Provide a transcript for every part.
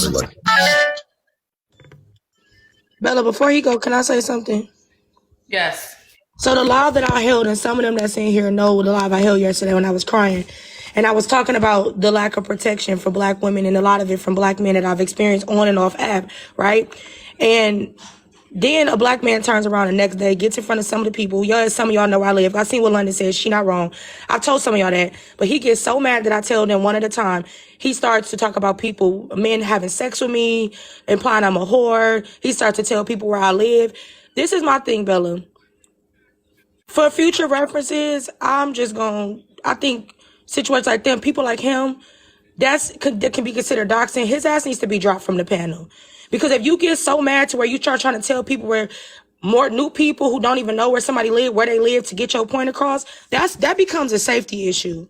everybody. Bella, before he go, can I say something? Yes. So the live that I held, and some of them that's in here know the live I held yesterday when I was crying. And I was talking about the lack of protection for black women and a lot of it from black men that I've experienced on and off app, right? And then a black man turns around the next day, gets in front of some of the people. Some of y'all know where I live. I seen what London says. She not wrong. I've told some of y'all that. But he gets so mad that I tell them one at a time. He starts to talk about people, men having sex with me, implying I'm a whore. He starts to tell people where I live. This is my thing, Bella. For future references, I think situations like them, people like him, that can be considered doxing. His ass needs to be dropped from the panel. Because if you get so mad to where you start trying to tell people where more new people who don't even know where somebody live, where they live to get your point across, that becomes a safety issue.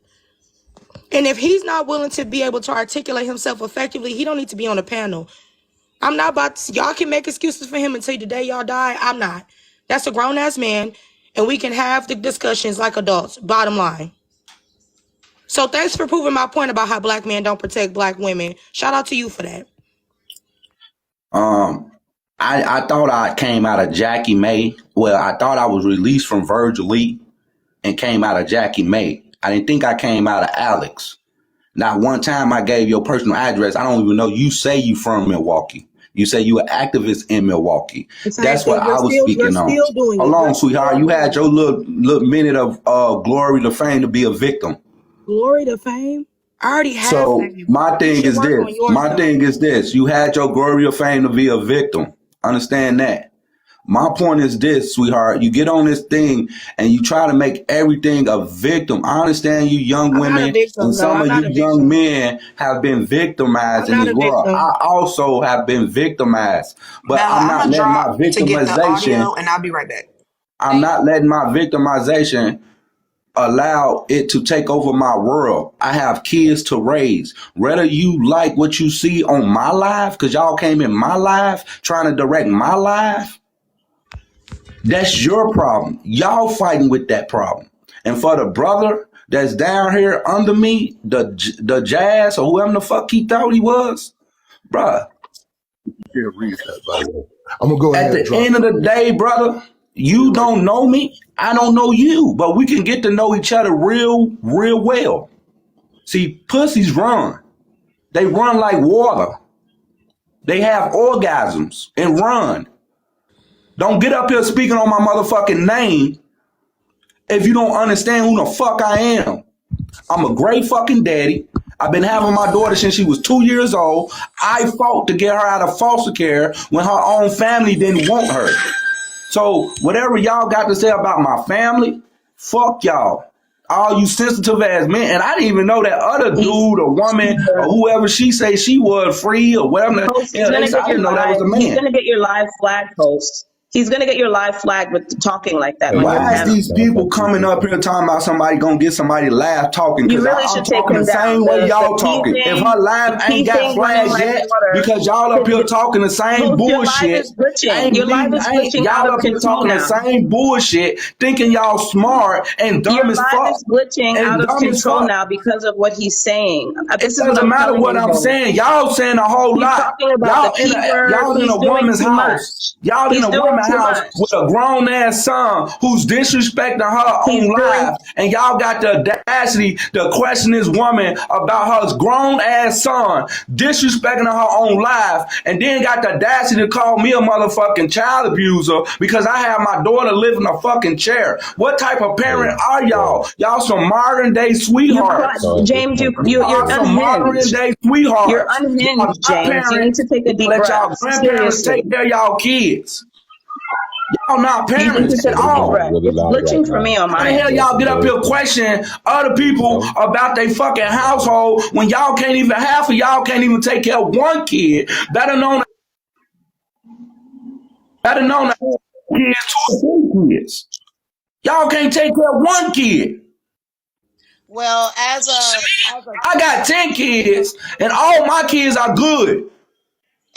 And if he's not willing to be able to articulate himself effectively, he don't need to be on the panel. I'm not about to, y'all can make excuses for him until the day y'all die. I'm not. That's a grown ass man, and we can have the discussions like adults, bottom line. So thanks for proving my point about how black men don't protect black women. Shout out to you for that. I thought I came out of Jackie May. Well, I thought I was released from Virgil Lee and came out of Jackie May. I didn't think I came out of Alex. Not one time I gave your personal address. I don't even know. You say you from Milwaukee. You say you an activist in Milwaukee. That's what I was speaking on. Hold on, sweetheart. You had your little minute of glory to fame to be a victim. Glory to fame? I already have So fame. my thing is this. My thing is this. You had your glory of fame to be a victim. Understand that. My point is this, sweetheart. You get on this thing and you try to make everything a victim. I understand you young women and some of you young men have been victimized in this world. I also have been victimized, but Bella, I'm not letting my to get the victimization. audio, and I'll be right back. I'm not letting my victimization allow it to take over my world. I have kids to raise. Whether you like what you see on my live, because y'all came in my live trying to direct my live, that's your problem. Y'all fighting with that problem. And for the brother that's down here under me, the Jazz or whoever the fuck he thought he was, bruh. You can't read that, by the way. I'm gonna go ahead. At the end of the day, brother, you don't know me. I don't know you, but we can get to know each other real well. See, pussies run. They run like water. They have orgasms and run. Don't get up here speaking on my motherfucking name if you don't understand who the fuck I am. I'm a great fucking daddy. I've been having my daughter since she was 2 years old. I fought to get her out of foster care when her own family didn't want her. So whatever y'all got to say about my family, fuck y'all. All you sensitive ass men. And I didn't even know that other dude or woman or whoever she say she was free or whatever. I didn't know that was a man. He's going to get your live flag, Post. He's going to get your live flag with talking like that. Why is these people coming up here talking about somebody going to get somebody laugh talking? Because I'm talking the same way y'all talking. If her live ain't got flags yet, because y'all up here talking the same bullshit. Your live is glitching. Y'all up here talking the same bullshit, thinking y'all smart and dumb as fuck. Your live is glitching out of control now because of what he's saying. It doesn't matter what I'm saying. Y'all saying a whole lot. Y'all in a woman's house. Y'all in a woman's house with a grown ass son who's disrespecting her own life, and y'all got the audacity to question this woman about her grown ass son disrespecting her own life, and then got the audacity to call me a motherfucking child abuser because I have my daughter live in a fucking chair. What type of parent are y'all? Y'all some modern day sweethearts. James, you're some modern day sweethearts. You're unhinged, James. You need to take a deep breath. Let y'all grandparents take care of y'all kids. Y'all not parents at all. It's glitching for me on my end. How the hell y'all get up here questioning other people about their fucking household when y'all can't even, half of y'all can't even take care of one kid, better known kids, 2 or 3 kids. Y'all can't take care of one kid. Well, I got 10 kids and all my kids are good.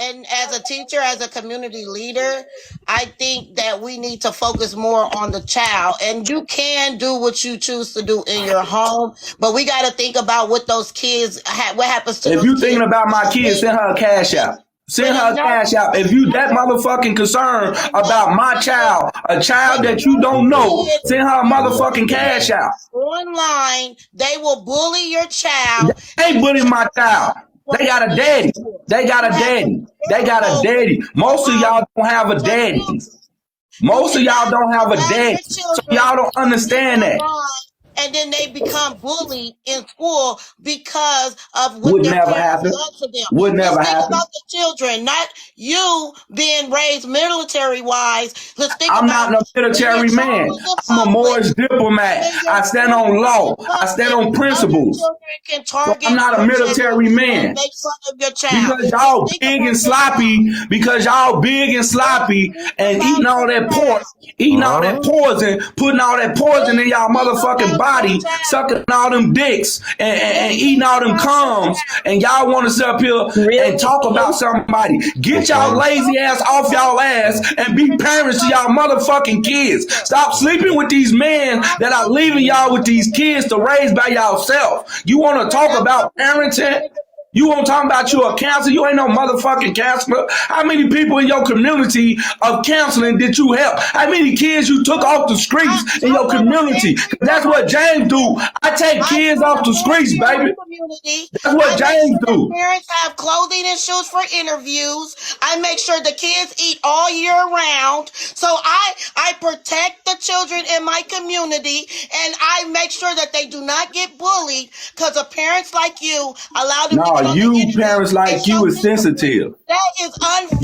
And as a teacher, as a community leader, I think that we need to focus more on the child. And you can do what you choose to do in your home, but we got to think about what those kids, what happens to If those you kids. thinking about my kids, send her a cash out. Send her a cash out. If you that motherfucking concerned about my child, a child that you don't know, send her a motherfucking cash out. Online, they will bully your child. They bully my child. They got a daddy. They got a daddy. They got a daddy. Most of y'all don't have a daddy. Most of y'all don't have a daddy. So y'all don't understand that. And then they become bullied in school because of what Would their never parents happen. done to them. Would never Let's think happen. about the children, not you being raised military-wise. Let's think I'm about not no military man. I'm a Moorish diplomat. I stand on law. I stand on principles. So I'm not a military man. Make fun of your child. Because y'all big and sloppy, and eating all that pork, eating all that poison, putting all that poison in y'all motherfucking body, sucking all them dicks and eating all them crumbs, and y'all want to sit up here and talk about somebody. Get y'all lazy ass off y'all ass and be parents to y'all motherfucking kids. Stop sleeping with these men that are leaving y'all with these kids to raise by yourself. You want to talk about parenting? You want to talk about you a counselor? You ain't no motherfucking counselor. How many people in your community of counseling did you help? How many kids you took off the streets in your community? That's what James do. I take kids off the streets, baby. That's what James do. Parents have clothing and shoes for interviews. I make sure the kids eat all year round. So I protect the children in my community, and I make sure that they do not get bullied because of parents like you allow them to you parents like you is sensitive. That is unfair.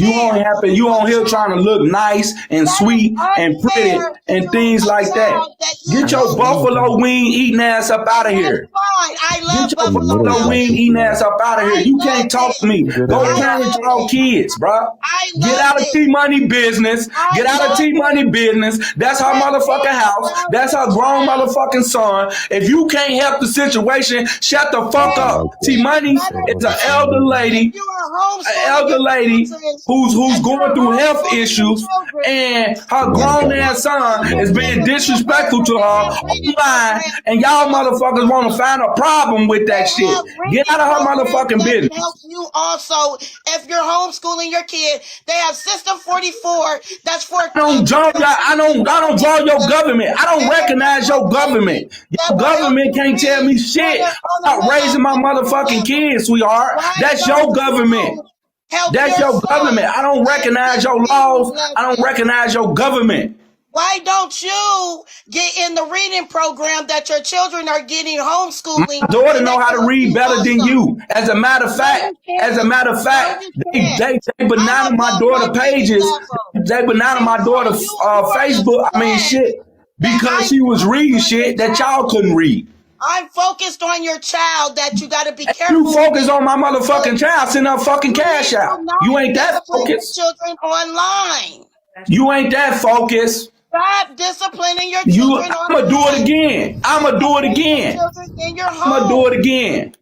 You on here trying to look nice and sweet and pretty and things like that. Get your buffalo wing eating ass up out of here. I love Get your buffalo wing eating ass up out of here. You can't talk to me. Go parent your kids, bro. Get out of T-Money business. Get out of T-Money business. That's her motherfucking house. That's her grown motherfucking son. If you can't help the situation, shut the fuck up. T-Money is an elder lady, who's going through health issues, and her grown ass son is being disrespectful to her online, and y'all motherfuckers want to find a problem with that shit. Get out of her motherfucking business. Help you also, if you're homeschooling your kid, they have System 44. That's for. I don't draw your government. I don't recognize your government. Your government can't tell me shit about raising my motherfucking kids, sweetheart. That's your government. That's your government. I don't recognize your laws. I don't recognize your government. Why don't you get in the reading program that your children are getting homeschooling? My daughter know how to read better than you. As a matter of fact, they banana my daughter pages. They banana my daughter Facebook. I mean shit, because she was reading shit that y'all couldn't read. I'm focused on your child, that you got to be careful. You focus on my motherfucking child, send her fucking cash out. You ain't that focused. Children online. You ain't that focused. Stop disciplining your children. I'ma do it again. I'ma do it again.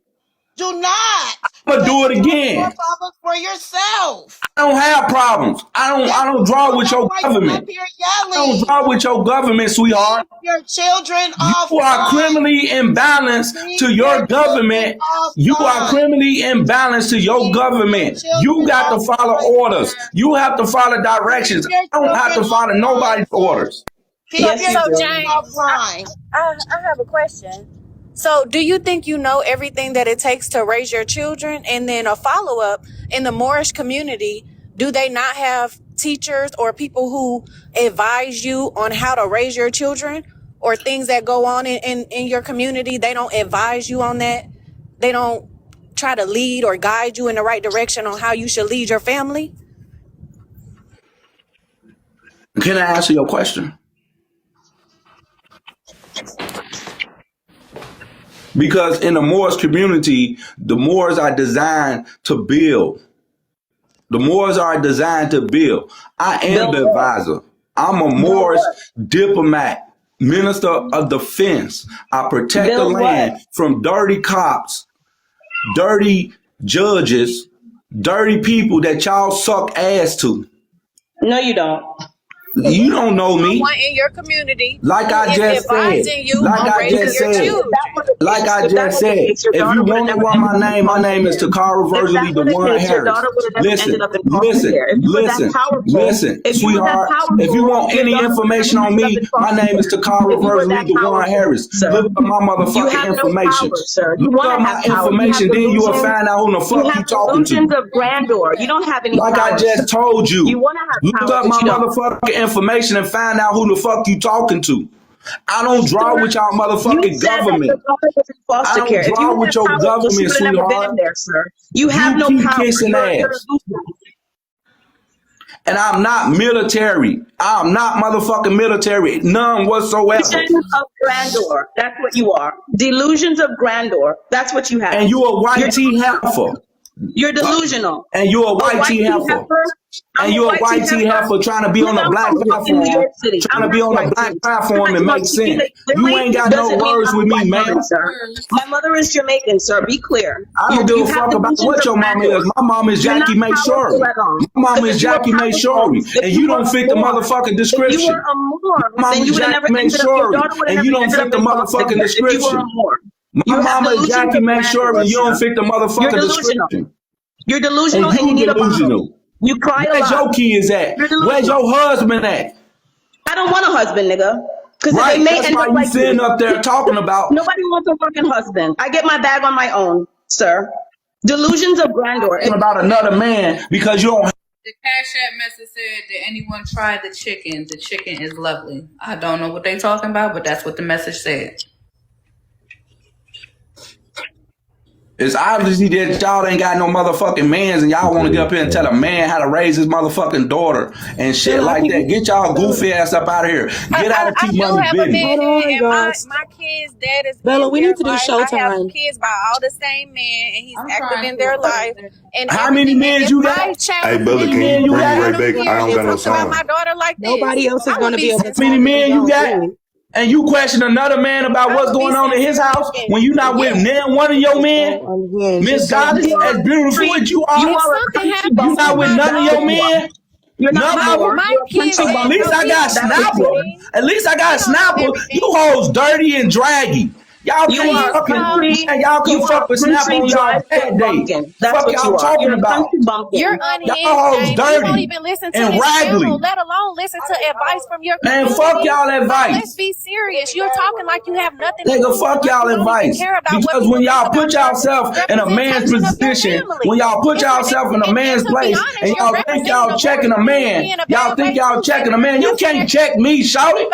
Do not. I'ma do it again. More problems for yourself. I don't have problems. I don't draw with your government. I don't draw with your government, sweetheart. Your children You are criminally imbalanced to your government. You are criminally imbalanced to your government. You got to follow orders. You have to follow directions. I don't have to follow nobody's orders. Yes, so James, I have a question. So do you think you know everything that it takes to raise your children? And then a follow-up, in the Moorish community, do they not have teachers or people who advise you on how to raise your children, or things that go on in your community? They don't advise you on that? They don't try to lead or guide you in the right direction on how you should lead your family? Can I answer your question? Because in the Moors community, the Moors are designed to build. The Moors are designed to build. I am the advisor. I'm a Moorish diplomat, minister of defense. I protect the land from dirty cops, dirty judges, dirty people that y'all suck ass to. No, you don't. You don't know me. Someone in your community Like who I is just said. advising you Like on I raising just your said. children. Like I just said. If you want to want my name is Takara Virtually Dewan Harris. Your daughter would have never ended up in foster care. If you were that powerful, sweetheart. If you want any information on me, my name is Takara Virtually Dewan Harris. Look up my motherfucking information. Look up my information, then you will find out who the fuck you talking to. Delusions of grandeur. You don't have any power. Like I just told you. You want to have Look power, up my but you don't. motherfucking information and find out who the fuck you talking to. I don't draw with y'all motherfucking government. I don't draw with your government, sweetheart. You have no power. Kissing ass. And I'm not military. I'm not motherfucking military. None whatsoever. Delusions of grandeur. That's what you are. Delusions of grandeur. That's what you have. And you a white tea heifer. You're delusional. And you a white tea heifer. And you a white tea heifer trying to be on a black platform. Trying to be on a black platform and make sense. You ain't got no words with me, man. My mother is Jamaican, sir. Be clear. I don't give a fuck about what your mama is. My mama is Jackie Mayshore. My mama is Jackie Mayshore. And you don't fit the motherfucking description. If you were a Moor, my mama is Jackie Mayshore. And you don't fit the motherfucking description. My mama is Jackie Mayshore. And you don't fit the motherfucking description. You're delusional and you need a bottle. You cry a lot. Where's your kids at? Where's your husband at? I don't want a husband, nigga. Right, that's why you sitting up there talking about. Nobody wants a fucking husband. I get my bag on my own, sir. Delusions of grandeur. About another man because you don't. The Cash App message said, did anyone try the chicken? The chicken is lovely. I don't know what they talking about, but that's what the message said. It's obviously that y'all ain't got no motherfucking mans and y'all want to get up here and tell a man how to raise his motherfucking daughter and shit like that. Get y'all goofy ass up out of here. Get out of T Money business. My kid's dad is Bella, we need to do showtime. I have kids by all the same men, and he's active in their life. And how many men you got? Hey, Bella, can you bring right back? I don't got no sound. My daughter like this. Nobody else is going to be able to. How many men you got? And you question another man about what's going on in his house when you not with one of your men? Miss Goddess, as beautiful as you are, you not with none of your men? None of them? At least I got Snapper. At least I got Snapper. You hoes dirty and draggy. Y'all can't fuck with Snapper on y'all bad day. Fuck y'all talking about. You're unhinged. Y'all hoes dirty. You don't even listen to and his raggedy. channel, let alone listen to advice from your man, community. fuck y'all advice. Let's be serious. You're talking like you have nothing to Nigga, do. fuck y'all advice. Because when y'all put yourself in a man's position, when y'all put yourself in a man's place, and y'all think y'all checking a man, you can't check me, shawty.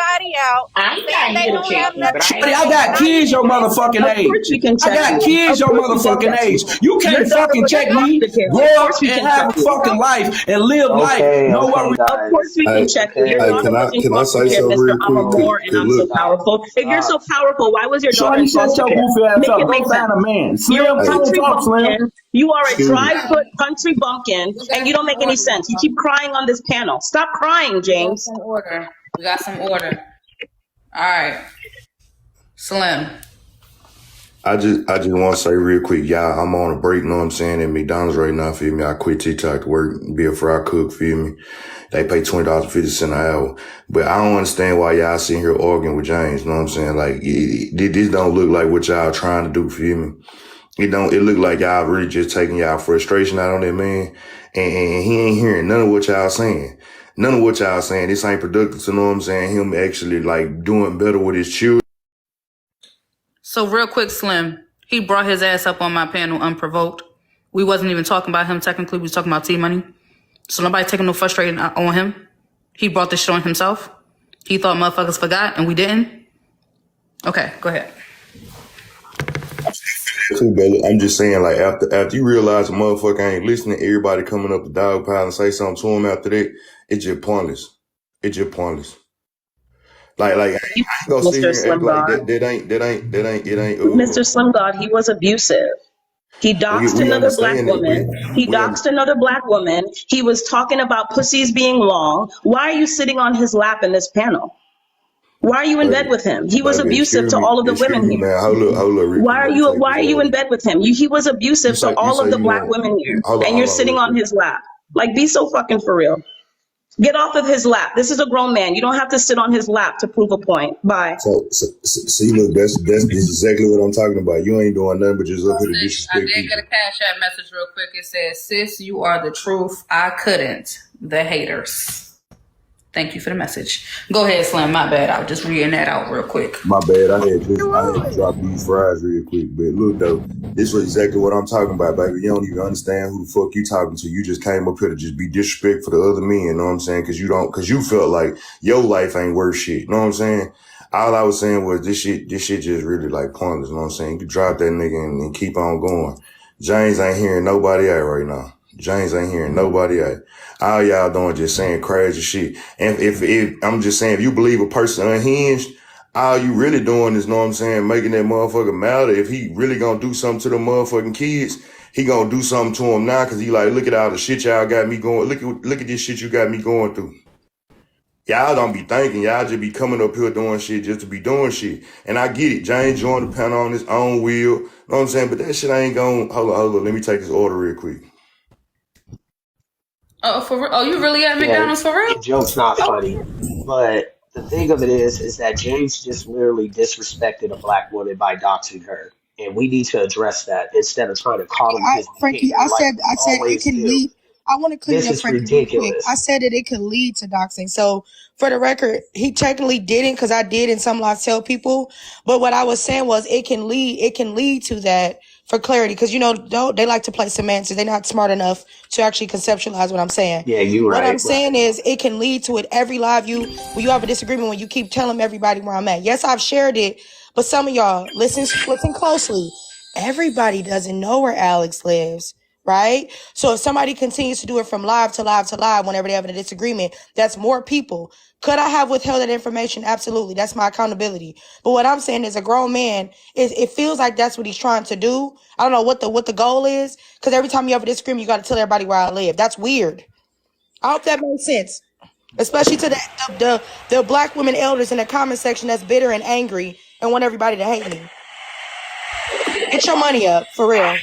I ain't got you to check me, but I got kids your motherfucking age. I got kids your motherfucking age. You can't fucking check me. Grow up and have a fucking life and live life. No worries. Of course we can check you. Can I say something real quick? I'm a Moor and I'm so powerful. If you're so powerful, why was your daughter in foster care? Go find a man. You're a country bumpkin. You are a dry-foot country bumpkin, and you don't make any sense. You keep crying on this panel. Stop crying, James. We got some order. All right. Slim. I just want to say real quick, y'all, I'm on a break, know what I'm saying, at McDonald's right now, feel me? I quit TikTok to work, be a fry cook, feel me? They pay $20.50 an hour. But I don't understand why y'all sitting here arguing with James, know what I'm saying? Like, this don't look like what y'all trying to do, feel me? It look like y'all really just taking y'all frustration out on that man. And he ain't hearing none of what y'all saying. None of what y'all saying. This ain't productive, so know what I'm saying? Him actually, like, doing better with his children. So real quick, Slim, he brought his ass up on my panel unprovoked. We wasn't even talking about him technically. We was talking about T-Money. So nobody taking no frustration on him. He brought this shit on himself. He thought motherfuckers forgot and we didn't. Okay, go ahead. I'm just saying, like, after you realize a motherfucker ain't listening, everybody coming up the dog pile and say something to him after that, it's just pointless. It's just pointless. Like Mr. Slim God. That ain't. Mr. Slim God, he was abusive. He doxed another black woman. He doxed another black woman. He was talking about pussies being long. Why are you sitting on his lap in this panel? Why are you in bed with him? He was Baby, abusive excuse to me, all of the excuse women me, here. man. Hold up, real quick. Let me take Why this are you order. in bed with him? He was abusive to You all say of the you black want. women here. And you're Hold on, sitting real on quick. his lap. Like, be so fucking for real. Get off of his lap. This is a grown man. You don't have to sit on his lap to prove a point. Bye. See, look, that's exactly what I'm talking about. You ain't doing nothing but just up here to Sis, I disrespect did get a people. cash app message real quick. It says, "Sis, you are the truth. I couldn't. The haters." Thank you for the message. Go ahead, Slim. My bad. I was just reading that out real quick. My bad. I had to drop these fries real quick. But look though, this was exactly what I'm talking about, baby. You don't even understand who the fuck you talking to. You just came up here to just be disrespectful to other men. You know what I'm saying? Cause you felt like your life ain't worth shit. You know what I'm saying? All I was saying was this shit just really like pointless. You know what I'm saying? You can drop that nigga and keep on going. James ain't hearing nobody out right now. James ain't hearing nobody out. All y'all doing just saying crazy shit. And if I'm just saying, if you believe a person unhinged, all you really doing is, know what I'm saying, making that motherfucker matter. If he really gonna do something to the motherfucking kids, he gonna do something to them now because he like, look at all the shit y'all got me going. Look at this shit you got me going through. Y'all don't be thinking. Y'all just be coming up here doing shit just to be doing shit. And I get it. James joined the panel on his own wheel. Know what I'm saying? But that shit ain't going. Hold on. Let me take this order real quick. Oh, for real? Oh, you really at Yeah, McDonald's for real? the joke's not Oh, funny, but the thing of it is that James just literally disrespected a black woman by doxing her, and we need to address that instead of trying to coddle his Frankie, behavior like we I said it always can do. lead. I want to clear it This up, is Frankie, real quick. I ridiculous. said that it could lead to doxing. So for the record, he technically didn't because I did in some lives tell people. But what I was saying was it can lead to that for clarity. Because they like to play semantics. They're not smart enough to actually conceptualize what I'm saying. Yeah, you What I'm right. saying is it can lead to it every live when you have a disagreement, when you keep telling everybody where I'm at. Yes, I've shared it, but some of y'all listen closely. Everybody doesn't know where Alex lives, right? So if somebody continues to do it from live to live to live whenever they have a disagreement, that's more people. Could I have withheld that information? Absolutely. That's my accountability. But what I'm saying is a grown man, it feels like that's what he's trying to do. I don't know what the goal is, because every time you have a disagreement, you got to tell everybody where I live. That's weird. I hope that makes sense. Especially to the black women elders in the comment section that's bitter and angry and want everybody to hate me. Get your money up, for real.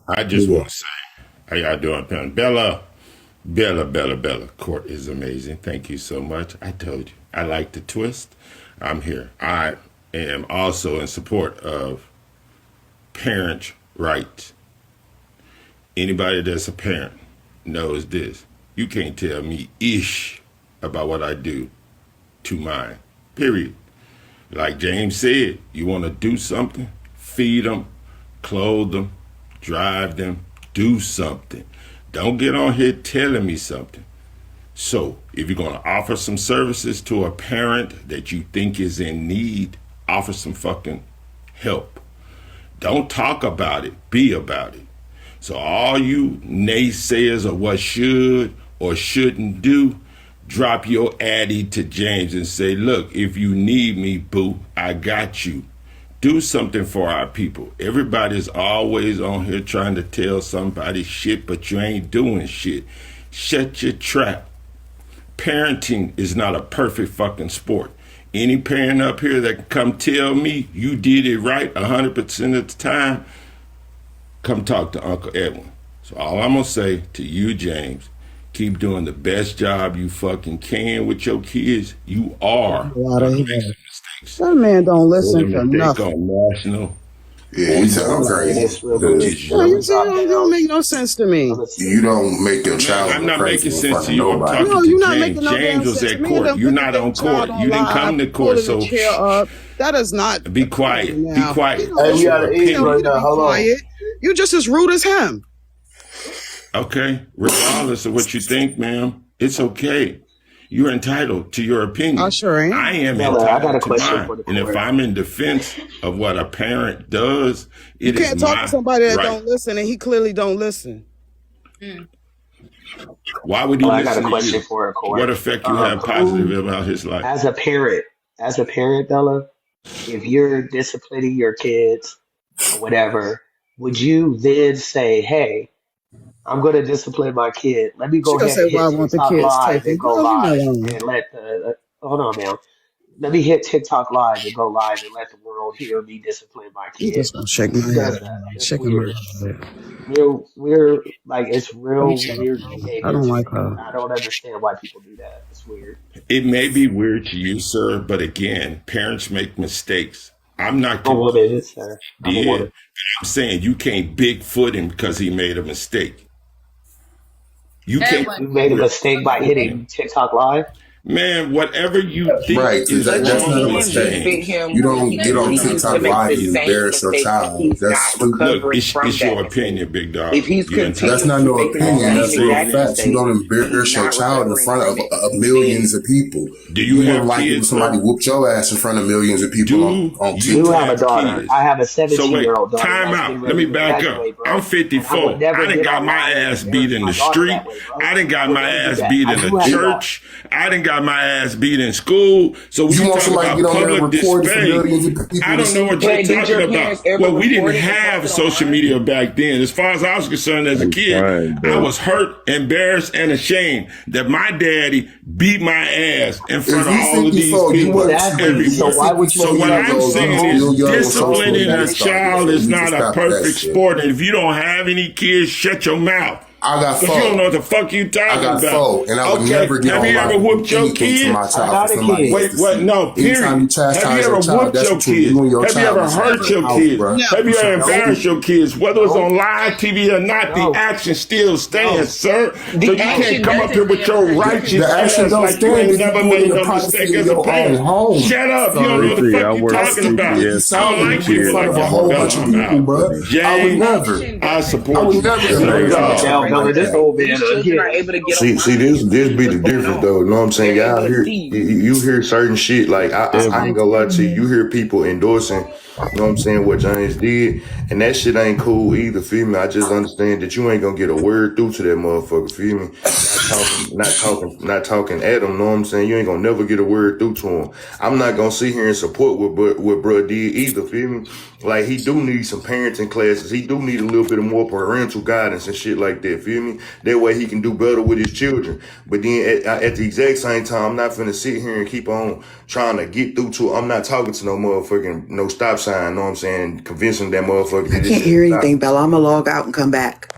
I just Yeah. want to say, how y'all doing, Pam? Bella. Court is amazing. Thank you so much. I told you, I like the twist. I'm here. I am also in support of parents' rights. Anybody that's a parent knows this. You can't tell me ish about what I do to mine. Period. Like James said, you want to do something, feed them, clothe them, drive them, do something. Don't get on here telling me something. So, if you're going to offer some services to a parent that you think is in need, offer some fucking help. Don't talk about it, be about it. So, all you naysayers of what should or shouldn't do, drop your addy to James and say, look, if you need me, boo, I got you. Do something for our people. Everybody's always on here trying to tell somebody shit, but you ain't doing shit. Shut your trap. Parenting is not a perfect fucking sport. Any parent up here that can come tell me you did it right 100% of the time, come talk to Uncle Edwin. So all I'm gonna say to you, James, keep doing the best job you fucking can with your kids. You are A lot of gonna hair. make some mistakes. That man don't Put listen a for mistake nothing. on national. Yeah, you And On I'm sound gonna say crazy this real quick. because Yeah, I'm you gonna see, drop it don't down. make no sense to I'm me. gonna say, you don't make your Man, child I'm go not crazy making in sense front to of you. I'm nobody. talking No, to you're not James. making no damn James was sense to at me. And court. them You're picking not their on child court. on You didn't live, come to court, pulling the so chair shh, up. That is not. be Come on quiet. Be now. He quiet. don't Hey, know we It's got you. an your You E tell right me opinion. to now. be Hold on. quiet. You just as rude as him. Okay? Regardless of what you think, ma'am, it's okay. You're entitled to your I opinion. sure I am. am Bella, I got a entitled to question for mine. the And if court. I'm in defense of what a parent does, You it is can't talk to my somebody that right. don't listen, and he clearly don't listen. Why would he Bella, I got a listen to question you? for the What court. effect you have positive Who, about his life? as a parent, Bella, if you're disciplining your kids or whatever, would you then say, hey, I'm going to discipline my kid. Let me She go gonna ahead say, and "Why I hit want the TikTok kids live and taken?" go Girl, you know live I'm. and let the, hold on now. Let me hit TikTok live and go live and let the world hear me discipline my I'm kid. just gonna shake my Who does head. that? It's Shaking my weird. head. We're like, it's I'm real sorry. weird I behavior don't to like me. her. I don't understand why people do that. It's weird. It may be weird to you, sir, but again, parents make mistakes. I'm not I'm a condemning woman, sir. what I'm a he is. woman. I'm saying you can't Bigfoot him because he made a mistake. You can't Edwin, You made a do it. mistake by hitting TikTok live. Man, whatever you think Right, because is that's wrong not a with can't mistake. discipline James, him You when don't he get on continues to TikTok make live the and same embarrass your mistakes and child. he's That's not stupid. look, recovering from it's that your mistake. opinion, big If dog. he's You done That's talked not continuously no too making the opinion. long. I'm same That's real exact saying it. facts. You mistakes don't and he's embarrass your not child in recovering front from of it, millions then of people. Do you You wouldn't have like it if kids, somebody bro? whooped your ass in front of millions of people Do on you Do TikTok. have a have daughter. I kids? have a So 17-year-old wait, daughter time that's getting out. Let me ready to back up. graduate, I'm bro. And I would 54. never I done get got my online and ass beat embarrass in my the daughter street. that way, bro. I done I got would my never do ass that. beat I in the do have a daughter. church. I done got my ass beat in school. So when You you want talk somebody to about get on there and public record it for display, millions of people I to don't know see? what you're but did talking your about. parents ever Well, we didn't record it and have post it social online? media back then. As far as I was concerned as a I'm kid, crying, I bro. was hurt, embarrassed, and ashamed that my daddy beat my ass in If front of you all of these 54, you people wasn't Exactly. So you everywhere. why would you So 54 do what that years when I'm you old. were saying You is still home? young when social disciplining media a started. child So is you need to not a stop that perfect shit. sport. And if you don't have any kids, shut your mouth. I got Because you don't know four. what the fuck you I talking got about. four, and I would Okay, never get have you online ever and do whooped your anything to my kids? I child for got a somebody else kid. to Wait, what? see. No, Anytime you period. Have you chastise ever your child, whooped that's your between kids? you and your Have you child ever in a hurt separate your house, kids? bro. Have Never. You you ever sound No, embarrassed stupid. your kids? Whether it's no, on live TV or not, the no, action still stands, no. sir. So The you can't action come up doesn't here with stand your because you The, can the righteous say action ass don't like you stand ain't if you never do it in made the no privacy mistake of as a your own parent. home, Shut up. You don't know sir. what the Casey, I fuck you work That's for talking stupid. about. You CBS I sound don't like security you like put you in the cleared front way of a you whole go. bunch employees of I'm people, out. bro. I would the James, never. action I doesn't I support would you. never stand Sir Hey, embarrass my because dog. Now, child now like this that. old man these children are again. able to get See, online and this see be the what's going difference on. though. You know what I'm saying? They're able Y'all to hear, see. you hear certain shit like I Evan. ain't gonna lie to you. You hear people endorsing. You know what I'm saying? What James did, and that shit ain't cool either. Feel me? I just understand that you ain't gonna get a word through to that motherfucker. Feel me? Not talking at him. Know what I'm saying? You ain't gonna never get a word through to him. I'm not gonna sit here and support what bruh did either. Feel me? Like he do need some parenting classes. He do need a little bit of more parental guidance and shit like that. Feel me? That way he can do better with his children. But then at the exact same time, I'm not finna sit here and keep on trying to get through to. I'm not talking to no motherfucking no stop sign. Know what I'm saying? Convincing that motherfucker I that this can't shit hear stop. anything, Bella. I'm gonna log out and come back.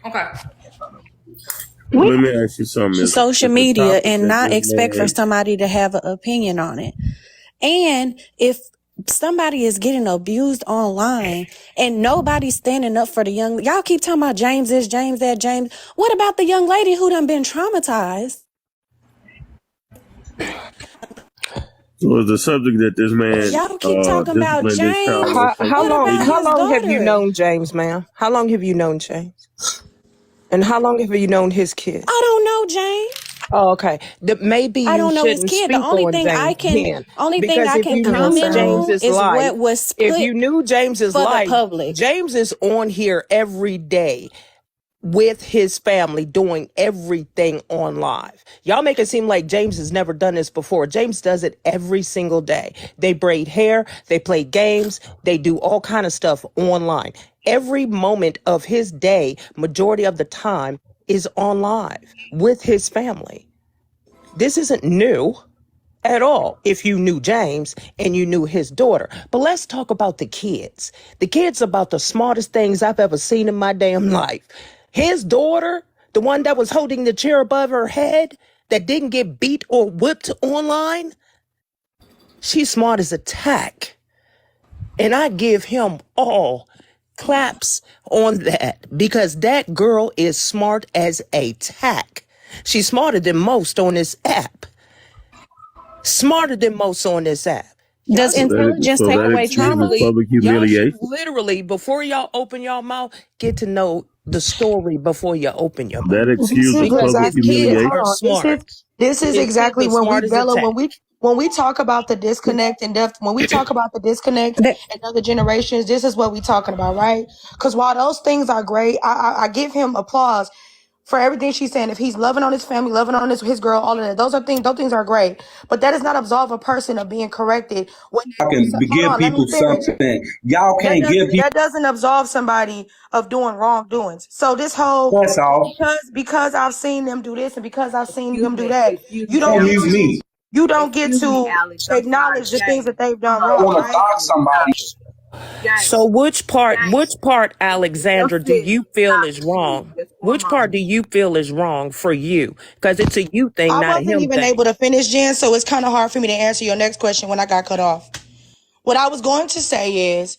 okay. Let me ask you something. Social Is the media topic and that not this expect for man, somebody to have an opinion on it. And if somebody is getting abused online and nobody's standing up for the young, y'all keep talking about James this, James that, James. What about the young lady who done been traumatized? so is the subject that this man Y'all keep talking about disciplined his child James. on How social What long? about media? How his long have you daughter? known James, ma'am? How long have you known James? And how long have you known his kid? I don't know James. Oh, okay. Maybe I you don't know his shouldn't kid. The speak only on thing I James can, then, only thing because I if can you knew comment on James's is life, what was if put you knew James's for the life, public. James is on here every day with his family doing everything on live. Y'all make it seem like James has never done this before. James does it every single day. They braid hair, they play games, they do all kind of stuff online. Every moment of his day, majority of the time, is on live with his family. This isn't new at all if you knew James and you knew his daughter. But let's talk about the kids. The kids are about the smartest things I've ever seen in my damn life. His daughter, the one that was holding the chair above her head, that didn't get beat or whipped online, she's smart as a tack. And I give him all claps on that because that girl is smart as a tack. She's smarter than most on this app. Smarter than most on this app. Y'all Does So should intelligence take that away excuses trauma? literally, public y'all should humiliation. literally, before y'all open your mouth, get to know the story before you open your mouth. That This is excuses Because public his exactly kids hold are humiliation. on. smart. This is His kids exactly are when we smart as a Bella tack. when we talk about the disconnect and depth when we talk about the disconnect That and other generations. This is what we talking about, right? Because while those things are great, I give him applause for everything she's saying. If he's loving on his family, loving on his girl, all of that, those things are great. But that does not absolve a person of being corrected when they I do can something. Hold give on, let me people finish. something. Y'all can't give people. That doesn't absolve somebody of doing wrongdoings. So this whole That's all. because I've seen them do this and because I've seen them do that, Excuse you me, don't Don't get mute Alex. to me. Excuse me, Alex. I'm sorry, acknowledge the things James. that they've I'm done I sorry, wrong, want to right? dox James. somebody. Stop it. James. So James. which part, Your Alexandra, do sis. you feel Stop is it, please. wrong? Just for a Which part do moment. you feel is wrong for you? Because it's a you thing, I not a wasn't him even thing. able to finish, Jen, so it's kind of hard for me to answer your next question when I got cut off. What I was going to say is,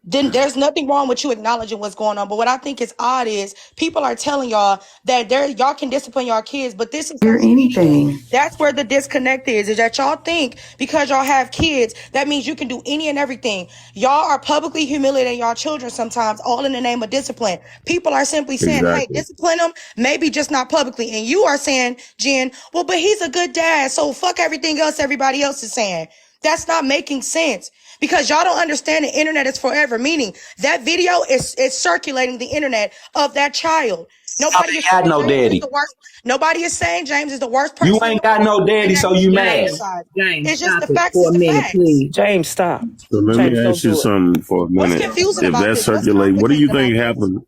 then there's nothing wrong with you acknowledging what's going on. But what I think is odd is people are telling y'all that y'all can discipline y'all kids, but this is Hear social media. anything. That's where the disconnect is that y'all think because y'all have kids, that means you can do any and everything. Y'all are publicly humiliating y'all children sometimes, all in the name of discipline. People are simply saying, hey, Exactly. discipline them, maybe just not publicly. And you are saying, Jen, well, but he's a good dad, so fuck everything else everybody else is saying. That's not making sense. Because y'all don't understand the internet is forever, meaning that video is circulating the internet of that child. I Nobody is ain't got saying no James is daddy. the worst. Nobody is saying James is the worst You person in ain't the got world no and daddy, that so he you should be mad. ostracized. James, It's just stop the it facts for is a the minute, facts. please. James, stop. So let me James, don't ask you do it. something for a What's minute. confusing If about that this? What's circulate, what do you complicated about think this? happens?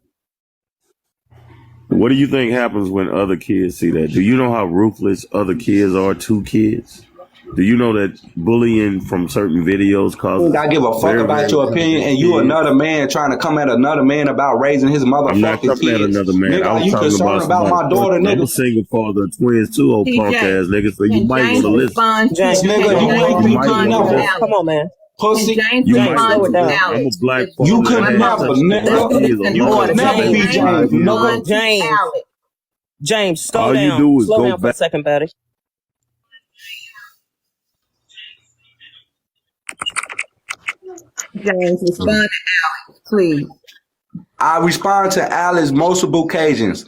What do you think happens when other kids see that? Do you know how ruthless other kids are to kids? Do you know that bullying from certain videos causes I give a fuck very, about very your opinion, intelligent and you kids? another man trying to come at another man about raising his I'm not motherfucking coming at kids. another man. Nigga, I are was you talking concerned about about somebody my daughter, fucking. I'm a nigga? single father of twins too, old punk TJ, ass nigga. So you can might want James to listen. respond to James, Nigga, can you James ain't You beat might me respond want to to never. listen. come Alex? on, man. Can Pussy. James You might James, respond slow want it to to down. listen. I'm a Alex? black Just You father could that one had never, moment. 6 Let's nigga. do this kids on in You my could order. never Can James, be James James, 35 years nigga. respond old. to James, Alex? James, slow All you down. do is Slow go down for back. a second, buddy. James, respond to Alex, please. I respond to Alice multiple occasions.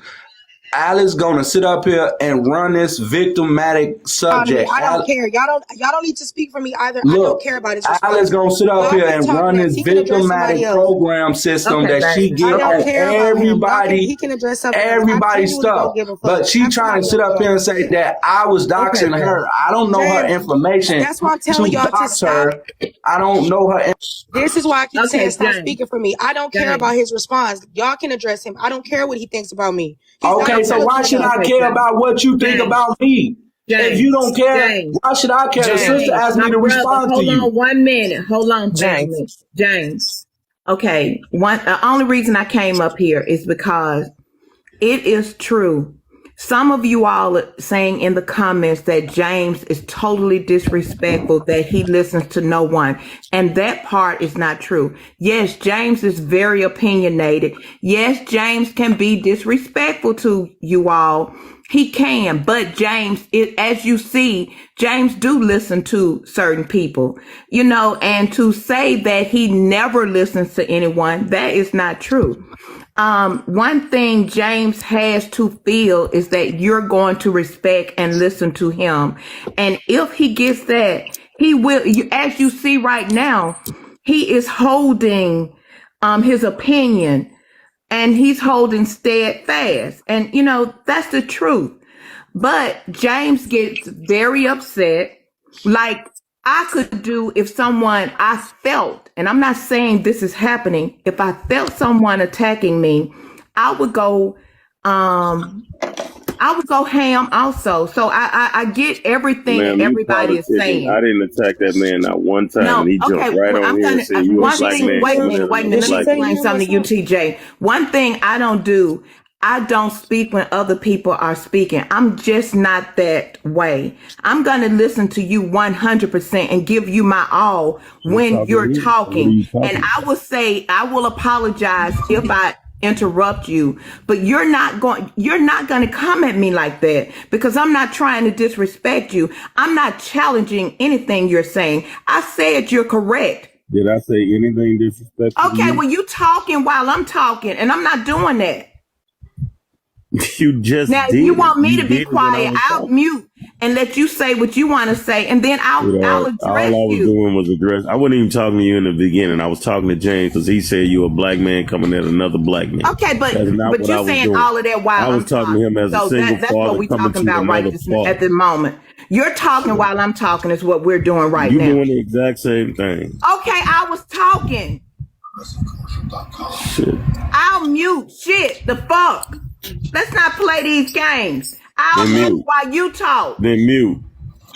Alice gonna sit up here and run this victimatic Economy. subject. I don't care. Y'all don't need to speak for me either. I don't Look, care about his Alice response. gonna sit up Y'all here keep and talking run that this he can address somebody victimatic else. program system Okay, that she baby. I get don't on care about him. everybody, He can address something else. I everybody genuinely don't stuff. give a But fuck. she Have trying to somebody sit else up here talk. and say that I was Okay, doxing baby. her. I don't know her James, information that's why I'm telling to y'all to dox stop. her. I don't know her. This is why I keep saying Okay, stop James. speaking for me. I don't care James. about his response. Y'all can address him. I don't care what he thinks about me. He's not Okay, so Okay. why intelligent should enough. I Okay, care James. about what you think James. about me? If you don't James. care, James. why should I care? The James, sister James. asked My me to brother. respond to Hold you. on 1 minute. Hold on, James. family. James. Okay. The only reason I came up here is because it is true. Some of you all are saying in the comments that James is totally disrespectful, that he listens to no one. And that part is not true. Yes, James is very opinionated. Yes, James can be disrespectful to you all. He can, but James, as you see, James do listen to certain people, and to say that he never listens to anyone, that is not true. One thing James has to feel is that you're going to respect and listen to him. And if he gets that, he will, as you see right now, he is holding, his opinion, and he's holding steadfast. And, that's the truth. But James gets very upset. Like I could do if someone I felt, and I'm not saying this is happening, if I felt someone attacking me, I would go, ham also. So I get everything Ma'am, you everybody is politicking. I saying. didn't attack that man not one time, No, and he jumped okay. right Well, on I'm here and gonna said you a one black thing. man Wait a coming minute. in Wait a on a minute. Did Let me she black say man. explain him or something to you, something? TJ. One thing I don't do. I don't speak when other people are speaking. I'm just not that way. I'm gonna listen to you 100% and give you my all I'm when talking to you're you. So what are talking. you And talking I about? will say I will apologize if I interrupt you, but you're not going to come at me like that, because I'm not trying to disrespect you. I'm not challenging anything you're saying. I said you're correct. Did I say anything disrespectful to Okay, you? well, you talking while I'm talking, and I'm not doing that. You just Now, if you did it. want me You to be did it when I quiet, was I'll talking. mute. and let you say what you want to say, and then I'll All address I was you. doing was address. I wasn't even talking to you in the beginning. I was talking to James because he said you a black man coming at another black man. Okay, but That's not what I you're was saying doing. all of that while I was I'm talking to him as a So single that's what father we're coming talking to about right another father. at the moment. You're talking while I'm talking is what we're doing right You now. doing the exact same thing. Okay, I was talking. Shit. I'll mute. Shit, the fuck. Let's not play these games. I'll Then mute mute. while you talk. Then mute.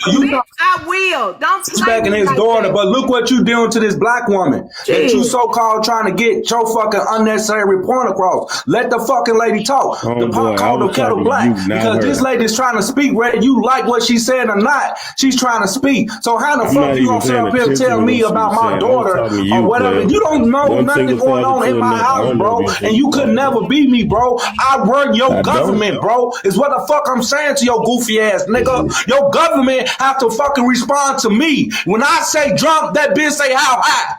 Bitch, I will. Don't play Respecting me his like daughter, that. but look what you doing to this black woman that you Shit. so-called trying to get your fucking unnecessary point across. Let the fucking lady talk. The pot Homeboy, I called the was kettle talking to black you, not because this her. lady's trying to speak whether you like what she's saying or not. She's trying to speak. So how the I'm fuck not you even gonna sit paying up here and attention tell to what me she about was my saying. I was daughter talking to or you, whatever? player. You don't know One nothing single going father on to in my another. I house, don't know bro. if you're And you single could father. never be me, bro. I run your I don't. government, bro. Is what the fuck I'm saying to your goofy ass nigga. Your government have to fucking respond to me. When I say jump, that bitch say how high.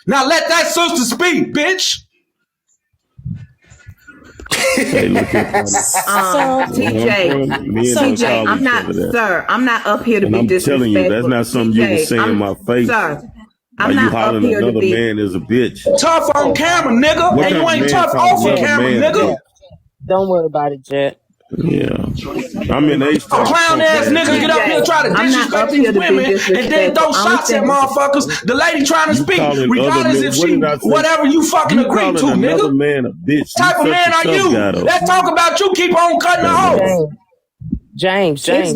Now let that sister speak, bitch. Hey, look here, partner. So, Where I'm from, me and her TJ, call I'm each not, other that. sir, I'm not up here to And be I'm telling you, that's disrespectful. not something you would TJ, say in my face. sir, While I'm you not up hollering here to another be, man is a bitch. Tough on camera, nigga. What And kind you of ain't man tough calls off of another camera, man a nigga. bitch? Don't worry about it, Jet. Yeah. I'm in H A Town clown punk ass ass nigga get nigga. up here and try to I'm not disrespect up these here to be women and then throw disrespectful. Only shots at thing, motherfuckers. The lady trying to You speak, calling other regardless men, if what she did I say? whatever you fucking You agree to, calling another nigga. man a bitch. What You type of such man a are tough you? guy though. Let's talk about you. Keep on cutting the God damn. hoes. James, Stupid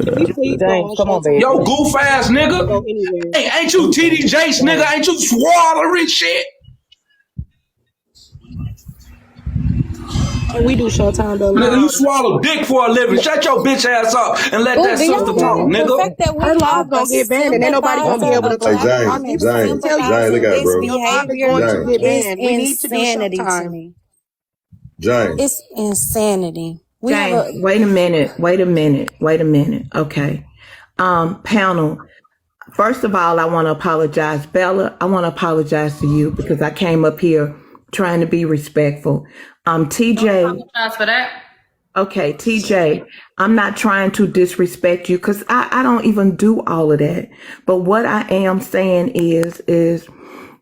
ass. James, come on, baby. Yo, goof ass nigga. Hey, ain't you TD Jakes, nigga? Ain't you swallowing shit? and we do Showtime though. Nigga, you swallow dick for a living. Shut your bitch ass up and let Oh, that do sister y'all talk, know the nigga. fact that Her we live are the gonna get banned, and ain't nobody gonna be sympathizer able to of Hey, talk black to you. I James, women keep trying to James, tell you, James, look sympathizing at it, this bro. your live is behavior going to James, get is banned. We need to do insanity to Showtime. me. James. It's insanity. We have James, a wait a minute. Okay. Panel, first of all, I want to apologize. Bella, I want to apologize to you because I came up here trying to be respectful. Don't TJ, apologize for that. okay, TJ, I'm not trying to disrespect you because I don't even do all of that. But what I am saying is,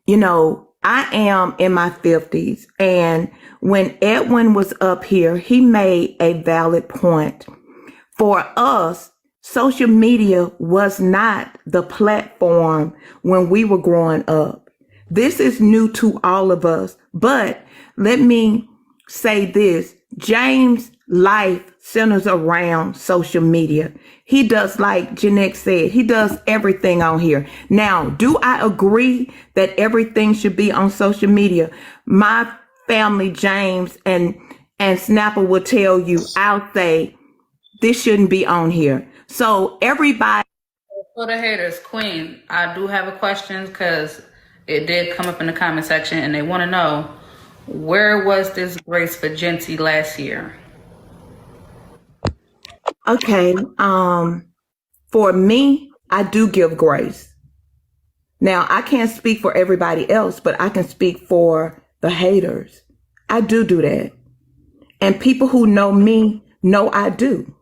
you know, I am in my 50s. And when Edwin was up here, he made a valid point. For us, social media was not the platform when we were growing up. This is new to all of us. But let me say this. James' life centers around social media. He does, like Jeanette said, he does everything on here. Now, do I agree that everything should be on social media? My family, James and Snapper will tell you, I'll say, this shouldn't be on here. So everybody. For the haters, Queen, I do have a question because it did come up in the comment section and they want to know, where was this grace for Genty last year? Okay. For me, I do give grace. Now, I can't speak for everybody else, but I can speak for the haters. I do that. And people who know me know I do.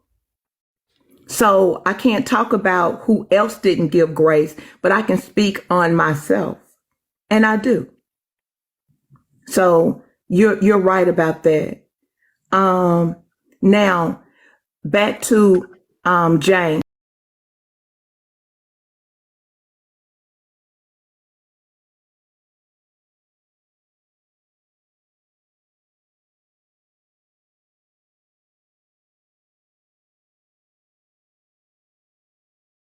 So I can't talk about who else didn't give grace, but I can speak on myself. And I do. So you're right about that. Now back to James.